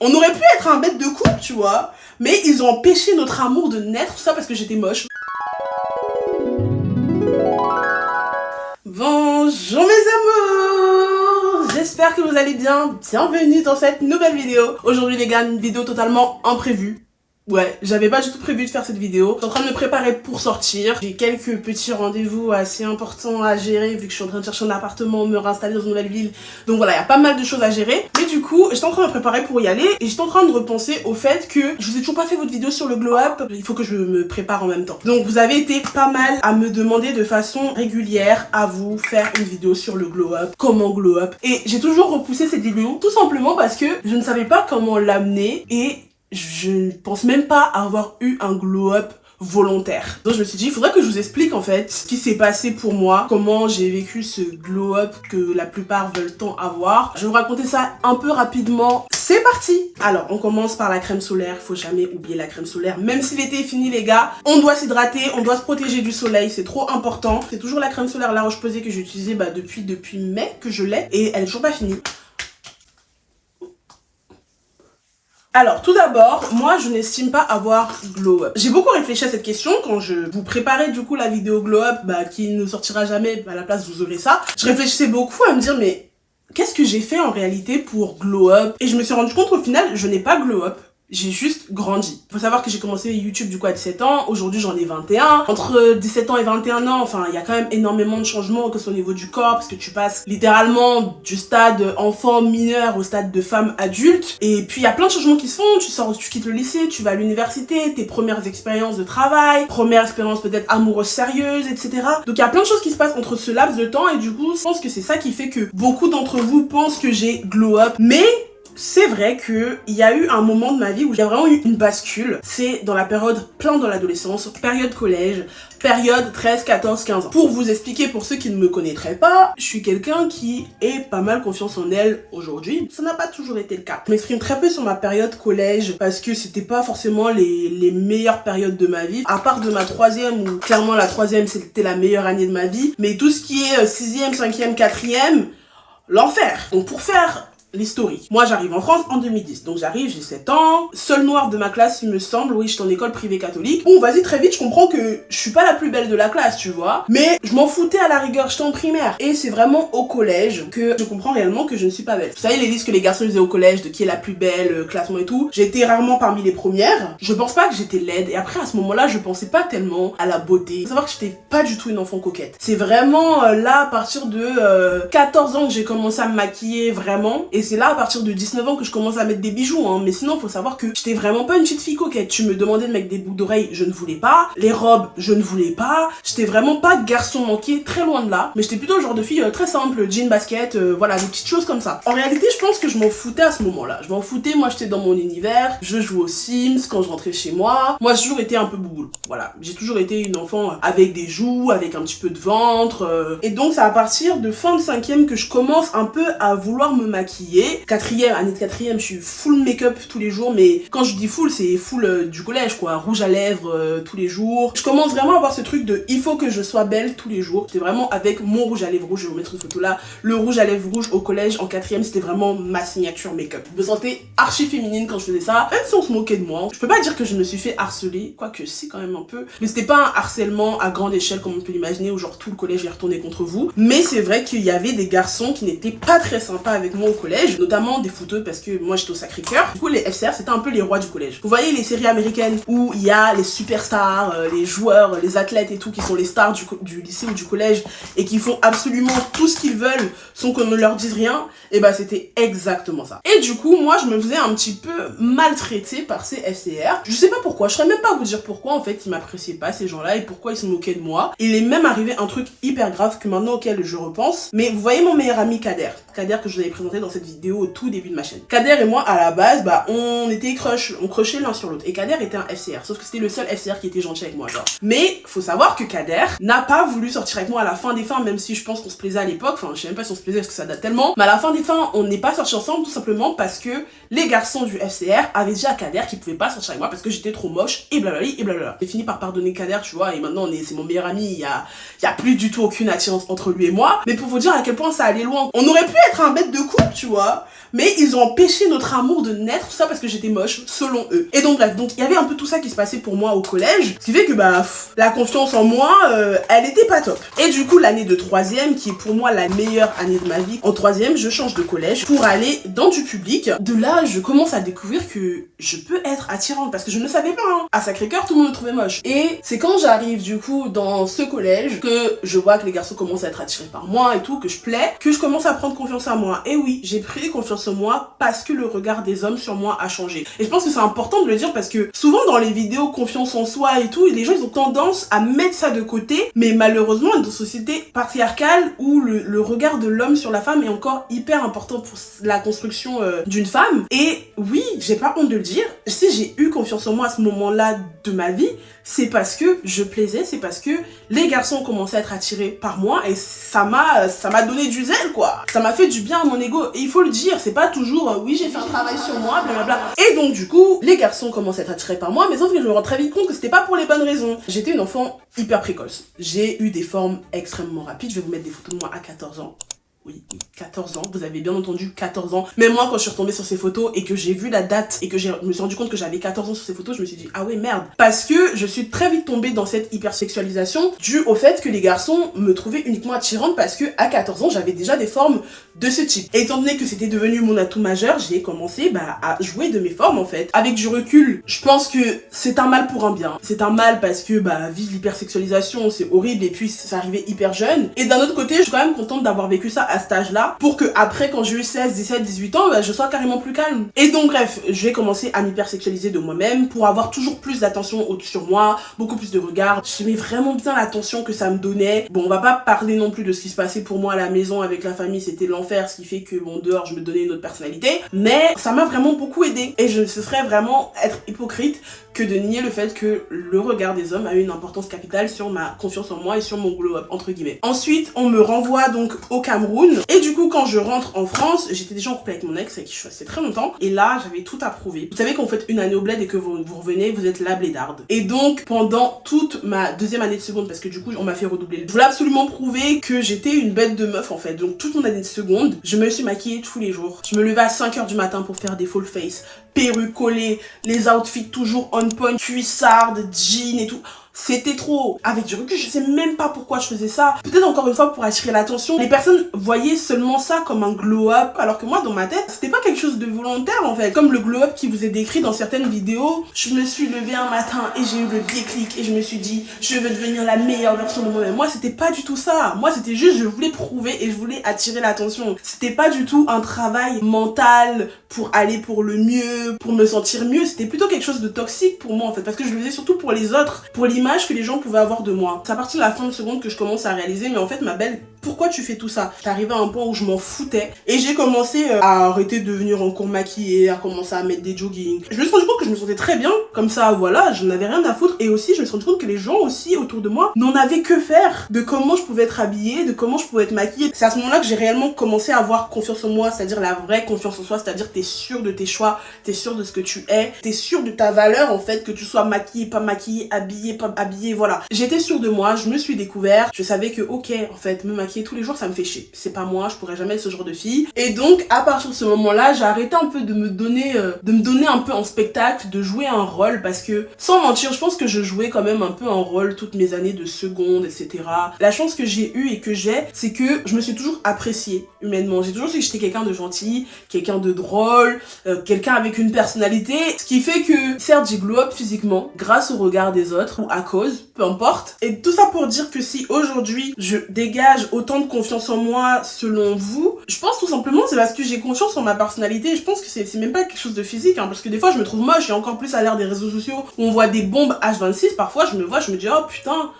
On aurait pu être un bête de couple, tu vois, mais ils ont empêché notre amour de naître, tout ça parce que j'étais moche. Bonjour mes amours, j'espère que vous allez bien, bienvenue dans cette nouvelle vidéo. Aujourd'hui les gars, une vidéo totalement imprévue. Ouais, j'avais pas du tout prévu de faire cette vidéo. Je suis en train de me préparer pour sortir. J'ai quelques petits rendez-vous assez importants à gérer vu que je suis en train de chercher un appartement, me réinstaller dans une nouvelle ville. Donc voilà, il y a pas mal de choses à gérer. Mais du coup, j'étais en train de me préparer pour y aller et j'étais en train de repenser au fait que je vous ai toujours pas fait votre vidéo sur le glow up. Il faut que je me prépare en même temps. Donc vous avez été pas mal à me demander de façon régulière à vous faire une vidéo sur le glow up, comment glow up. Et j'ai toujours repoussé cette vidéo tout simplement parce que je ne savais pas comment l'amener et je ne pense même pas avoir eu un glow-up volontaire. Donc je me suis dit, il faudrait que je vous explique en fait ce qui s'est passé pour moi, comment j'ai vécu ce glow-up que la plupart veulent tant avoir. Je vais vous raconter ça un peu rapidement. C'est parti! Alors, on commence par la crème solaire. Faut jamais oublier la crème solaire. Même si l'été est fini les gars, on doit s'hydrater, on doit se protéger du soleil, c'est trop important. C'est toujours la crème solaire La Roche-Posay que j'ai utilisée depuis mai que je l'ai et elle est toujours pas finie. Alors, tout d'abord, moi, je n'estime pas avoir glow up. J'ai beaucoup réfléchi à cette question quand je vous préparais du coup la vidéo glow up, qui ne sortira jamais, à la place vous aurez ça. Je réfléchissais beaucoup à me dire, mais qu'est-ce que j'ai fait en réalité pour glow up? Et je me suis rendu compte qu'au final, je n'ai pas glow up. J'ai juste grandi. Faut savoir que j'ai commencé YouTube du coup à 17 ans. Aujourd'hui, j'en ai 21. Entre 17 ans et 21 ans, enfin, il y a quand même énormément de changements, que ce soit au niveau du corps, parce que tu passes littéralement du stade enfant mineur au stade de femme adulte. Et puis, il y a plein de changements qui se font. Tu sors, tu quittes le lycée, tu vas à l'université, tes premières expériences de travail, première expérience peut-être amoureuse sérieuse, etc. Donc, il y a plein de choses qui se passent entre ce laps de temps. Et du coup, je pense que c'est ça qui fait que beaucoup d'entre vous pensent que j'ai glow up. Mais c'est vrai que il y a eu un moment de ma vie où il y a vraiment eu une bascule. C'est dans la période plein dans l'adolescence, période collège, période 13, 14, 15 ans. Pour vous expliquer, pour ceux qui ne me connaîtraient pas, je suis quelqu'un qui est pas mal confiance en elle aujourd'hui. Ça n'a pas toujours été le cas. Je m'exprime très peu sur ma période collège parce que c'était pas forcément les meilleures périodes de ma vie. À part de ma troisième où clairement la troisième c'était la meilleure année de ma vie. Mais tout ce qui est sixième, cinquième, quatrième, l'enfer. Donc pour faire l'historique. Moi, j'arrive en France en 2010. Donc, j'arrive, j'ai 7 ans. Seule noire de ma classe, il me semble. Oui, j'étais en école privée catholique. Bon, vas-y, très vite, je comprends que je suis pas la plus belle de la classe, tu vois. Mais je m'en foutais à la rigueur, j'étais en primaire. Et c'est vraiment au collège que je comprends réellement que je ne suis pas belle. Vous savez, les listes que les garçons faisaient au collège de qui est la plus belle, classement et tout. J'étais rarement parmi les premières. Je pense pas que j'étais laide. Et après, à ce moment-là, je pensais pas tellement à la beauté. Faut savoir que j'étais pas du tout une enfant coquette. C'est vraiment là, à partir de 14 ans que j'ai commencé à me maquiller vraiment. Et c'est là, à partir de 19 ans, que je commence à mettre des bijoux, hein. Mais sinon, faut savoir que j'étais vraiment pas une petite fille coquette. Tu me demandais de mettre des boucles d'oreilles, je ne voulais pas. Les robes, je ne voulais pas. J'étais vraiment pas garçon manqué, très loin de là. Mais j'étais plutôt le genre de fille très simple, jean, basket, voilà, des petites choses comme ça. En réalité, je pense que je m'en foutais à ce moment-là. Je m'en foutais, moi, j'étais dans mon univers. Je jouais aux Sims quand je rentrais chez moi. Moi, j'ai toujours été un peu bouboule. Voilà, j'ai toujours été une enfant avec des joues, avec un petit peu de ventre. Et donc, c'est à partir de fin de cinquième que je commence un peu à vouloir me maquiller. Quatrième, année de quatrième, je suis full make-up tous les jours, mais quand je dis full, c'est full du collège, quoi. Rouge à lèvres tous les jours. Je commence vraiment à avoir ce truc de il faut que je sois belle tous les jours. C'était vraiment avec mon rouge à lèvres rouge, je vais vous mettre une photo là. Le rouge à lèvres rouge au collège en quatrième, c'était vraiment ma signature make-up. Je me sentais archi féminine quand je faisais ça, même si on se moquait de moi. Je peux pas dire que je me suis fait harceler, quoique si quand même un peu. Mais c'était pas un harcèlement à grande échelle comme on peut l'imaginer, où genre tout le collège est retourné contre vous. Mais c'est vrai qu'il y avait des garçons qui n'étaient pas très sympas avec moi au collège, notamment des footeux parce que moi j'étais au Sacré-Cœur. Du coup les FCR c'était un peu les rois du collège. Vous voyez les séries américaines où il y a les superstars, les joueurs, les athlètes et tout qui sont les stars du lycée ou du collège et qui font absolument tout ce qu'ils veulent sans qu'on ne leur dise rien, et bah c'était exactement ça. Et du coup moi je me faisais un petit peu maltraiter par ces FCR. Je sais pas pourquoi, je saurais même pas vous dire pourquoi en fait ils m'appréciaient pas ces gens-là et pourquoi ils se moquaient de moi. Il est même arrivé un truc hyper grave que maintenant auquel je repense. Mais vous voyez mon meilleur ami Kader que je vous avais présenté dans cette vidéo au tout début de ma chaîne. Kader et moi à la base on était crush, on crushait l'un sur l'autre et Kader était un FCR, sauf que c'était le seul FCR qui était gentil avec moi genre. Mais faut savoir que Kader n'a pas voulu sortir avec moi à la fin des fins, même si je pense qu'on se plaisait à l'époque, enfin je sais même pas si on se plaisait parce que ça date tellement, mais à la fin des fins on n'est pas sortis ensemble tout simplement parce que les garçons du FCR avaient dit à Kader qu'ils pouvaient pas sortir avec moi parce que j'étais trop moche et blablabla et blablabla. J'ai fini par pardonner Kader, tu vois, et maintenant c'est mon meilleur ami, il y a plus du tout aucune attirance entre lui et moi, mais pour vous dire à quel point ça allait loin. On aurait pu être un bête de couple, tu vois. moi, mais ils ont empêché notre amour de naître, tout ça parce que j'étais moche, selon eux. Et donc bref, donc il y avait un peu tout ça qui se passait pour moi au collège, ce qui fait que la confiance en moi, elle était pas top. Et du coup, l'année de 3e, qui est pour moi la meilleure année de ma vie, en 3e, je change de collège pour aller dans du public. De là, je commence à découvrir que je peux être attirante, parce que je ne savais pas, hein. À Sacré-Cœur, tout le monde me trouvait moche. Et c'est quand j'arrive du coup dans ce collège que je vois que les garçons commencent à être attirés par moi et tout, que je plais, que je commence à prendre confiance en moi. Et oui, j'ai pris confiance en moi parce que le regard des hommes sur moi a changé. Et je pense que c'est important de le dire parce que souvent dans les vidéos confiance en soi et tout, les gens ils ont tendance à mettre ça de côté, mais malheureusement dans une société patriarcale où le regard de l'homme sur la femme est encore hyper important pour la construction d'une femme. Et oui, j'ai pas honte de le dire, si j'ai eu confiance en moi à ce moment-là de ma vie, c'est parce que je plaisais, c'est parce que les garçons ont commencé à être attirés par moi et ça m'a donné du zèle quoi. Ça m'a fait du bien à mon ego et il faut le dire, c'est pas toujours oui j'ai fait un travail sur moi blablabla. Et donc du coup, les garçons commencent à être attirés par moi, mais sauf que je me rends très vite compte que c'était pas pour les bonnes raisons. J'étais une enfant hyper précoce. J'ai eu des formes extrêmement rapides, je vais vous mettre des photos de moi à 14 ans. Oui, 14 ans, vous avez bien entendu 14 ans. Mais moi, quand je suis retombée sur ces photos et que j'ai vu la date et que je me suis rendu compte que j'avais 14 ans sur ces photos, je me suis dit, ah ouais, merde. Parce que je suis très vite tombée dans cette hypersexualisation due au fait que les garçons me trouvaient uniquement attirante parce que à 14 ans, j'avais déjà des formes de ce type. Et étant donné que c'était devenu mon atout majeur, j'ai commencé à jouer de mes formes en fait. Avec du recul, je pense que c'est un mal pour un bien. C'est un mal parce que vivre l'hypersexualisation, c'est horrible et puis ça arrivait hyper jeune. Et d'un autre côté, je suis quand même contente d'avoir vécu ça à cet âge-là pour que après, quand j'ai eu 16, 17, 18 ans, je sois carrément plus calme. Et donc bref, je vais commencer à m'hypersexualiser de moi-même pour avoir toujours plus d'attention sur moi, beaucoup plus de regards. J'aimais vraiment bien l'attention que ça me donnait. Bon, on va pas parler non plus de ce qui se passait pour moi à la maison avec la famille, c'était l'enfer, ce qui fait que bon, dehors, je me donnais une autre personnalité. Mais ça m'a vraiment beaucoup aidé. Et ce serait vraiment être hypocrite que de nier le fait que le regard des hommes a eu une importance capitale sur ma confiance en moi et sur mon glow-up, entre guillemets. Ensuite, on me renvoie donc au Cameroun. Et du coup, quand je rentre en France, j'étais déjà en couple avec mon ex, avec qui je suis restée très longtemps. Et là, j'avais tout approuvé. Vous savez, quand vous faites une année au bled et que vous revenez, vous êtes la blédarde. Et donc, pendant toute ma deuxième année de seconde, parce que du coup, on m'a fait redoubler, je voulais absolument prouver que j'étais une bête de meuf, en fait. Donc, toute mon année de seconde, je me suis maquillée tous les jours. Je me levais à 5h du matin pour faire des full face, perruque collée, les outfits toujours on point, cuissardes, jeans et tout. C'était trop. Avec du recul, je sais même pas pourquoi je faisais ça. Peut-être encore une fois pour attirer l'attention. Les personnes voyaient seulement ça comme un glow-up, alors que moi, dans ma tête, c'était pas quelque chose de volontaire en fait. Comme le glow-up qui vous est décrit dans certaines vidéos, je me suis levée un matin et j'ai eu le déclic et je me suis dit, je veux devenir la meilleure version de moi-même. Moi, c'était pas du tout ça. Moi, c'était juste, je voulais prouver et je voulais attirer l'attention. C'était pas du tout un travail mental pour aller pour le mieux, pour me sentir mieux. C'était plutôt quelque chose de toxique pour moi en fait, parce que je le faisais surtout pour les autres, pour l'image que les gens pouvaient avoir de moi. C'est à partir de la fin de seconde que je commence à réaliser, mais en fait ma belle, pourquoi tu fais tout ça? J'arrivais à un point où je m'en foutais et j'ai commencé à arrêter de venir en cours maquillée, à commencer à mettre des joggings. Je me suis rendu compte que je me sentais très bien, comme ça voilà, je n'avais rien à foutre et aussi je me suis rendu compte que les gens aussi autour de moi n'en avaient que faire de comment je pouvais être habillée, de comment je pouvais être maquillée. C'est à ce moment-là que j'ai réellement commencé à avoir confiance en moi, c'est-à-dire la vraie confiance en soi, c'est-à-dire que t'es sûr de tes choix, t'es sûr de ce que tu es, t'es sûr de ta valeur en fait, que tu sois maquillée, pas maquillée, habillée, pas habillée, voilà. J'étais sûre de moi, je me suis découvert, je savais que ok, en fait, me maquiller tous les jours, ça me fait chier. C'est pas moi, je pourrais jamais être ce genre de fille. Et donc, à partir de ce moment-là, j'ai arrêté un peu de me donner un peu en spectacle, de jouer un rôle, parce que, sans mentir, je pense que je jouais quand même un peu un rôle toutes mes années de seconde, etc. La chance que j'ai eue et que j'ai, c'est que je me suis toujours appréciée humainement. J'ai toujours su que j'étais quelqu'un de gentil, quelqu'un de drôle, quelqu'un avec une personnalité, ce qui fait que, certes, j'ai glow up physiquement, grâce au regard des autres, ou à cause, peu importe. Et tout ça pour dire que si aujourd'hui, je dégage autant de confiance en moi selon vous, je pense tout simplement c'est parce que j'ai confiance en ma personnalité. Je pense que c'est même pas quelque chose de physique, hein, parce que des fois je me trouve moche et encore plus à l'ère des réseaux sociaux où on voit des bombes H26, parfois je me dis oh putain,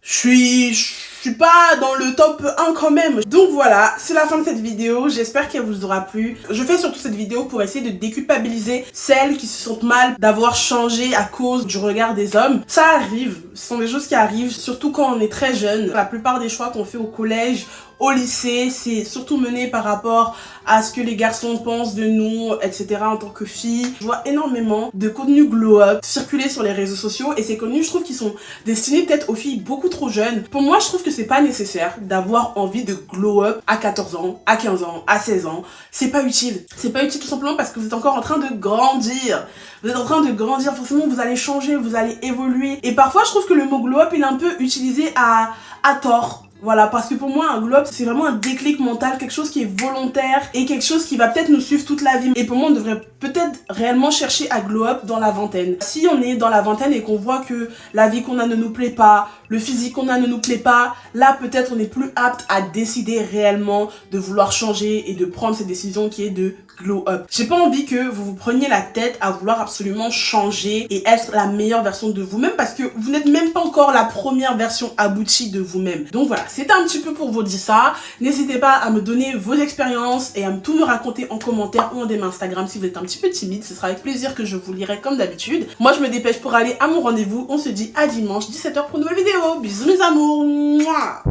je suis pas dans le top 1 quand même. Donc voilà, c'est la fin de cette vidéo, j'espère qu'elle vous aura plu. Je fais surtout cette vidéo pour essayer de déculpabiliser celles qui se sentent mal d'avoir changé à cause du regard des hommes. Ça arrive, ce sont des choses qui arrivent, surtout quand on est très jeune. La plupart des choix qu'on fait au collège, au lycée, c'est surtout mené par rapport à ce que les garçons pensent de nous, etc. en tant que filles. Je vois énormément de contenu glow-up circuler sur les réseaux sociaux et ces contenus, je trouve qu'ils sont destinés peut-être aux filles beaucoup trop jeunes. Pour moi, je trouve que c'est pas nécessaire d'avoir envie de glow up à 14 ans, à 15 ans, à 16 ans. C'est pas utile. C'est pas utile tout simplement parce que vous êtes encore en train de grandir. Vous êtes en train de grandir, forcément vous allez changer, vous allez évoluer. Et parfois je trouve que le mot glow up il est un peu utilisé à tort. Voilà, parce que pour moi, un glow up, c'est vraiment un déclic mental, quelque chose qui est volontaire et quelque chose qui va peut-être nous suivre toute la vie. Et pour moi, on devrait peut-être réellement chercher à glow up dans la vingtaine. Si on est dans la vingtaine et qu'on voit que la vie qu'on a ne nous plaît pas, le physique qu'on a ne nous plaît pas, là, peut-être on est plus apte à décider réellement de vouloir changer et de prendre cette décision qui est de glow up. J'ai pas envie que vous vous preniez la tête à vouloir absolument changer et être la meilleure version de vous-même parce que vous n'êtes même pas encore la première version aboutie de vous-même. Donc voilà, c'était un petit peu pour vous dire ça. N'hésitez pas à me donner vos expériences et à tout me raconter en commentaire ou en DM Instagram si vous êtes un petit peu timide. Ce sera avec plaisir que je vous lirai comme d'habitude. Moi, je me dépêche pour aller à mon rendez-vous. On se dit à dimanche 17h pour une nouvelle vidéo. Bisous mes amours. Mouah.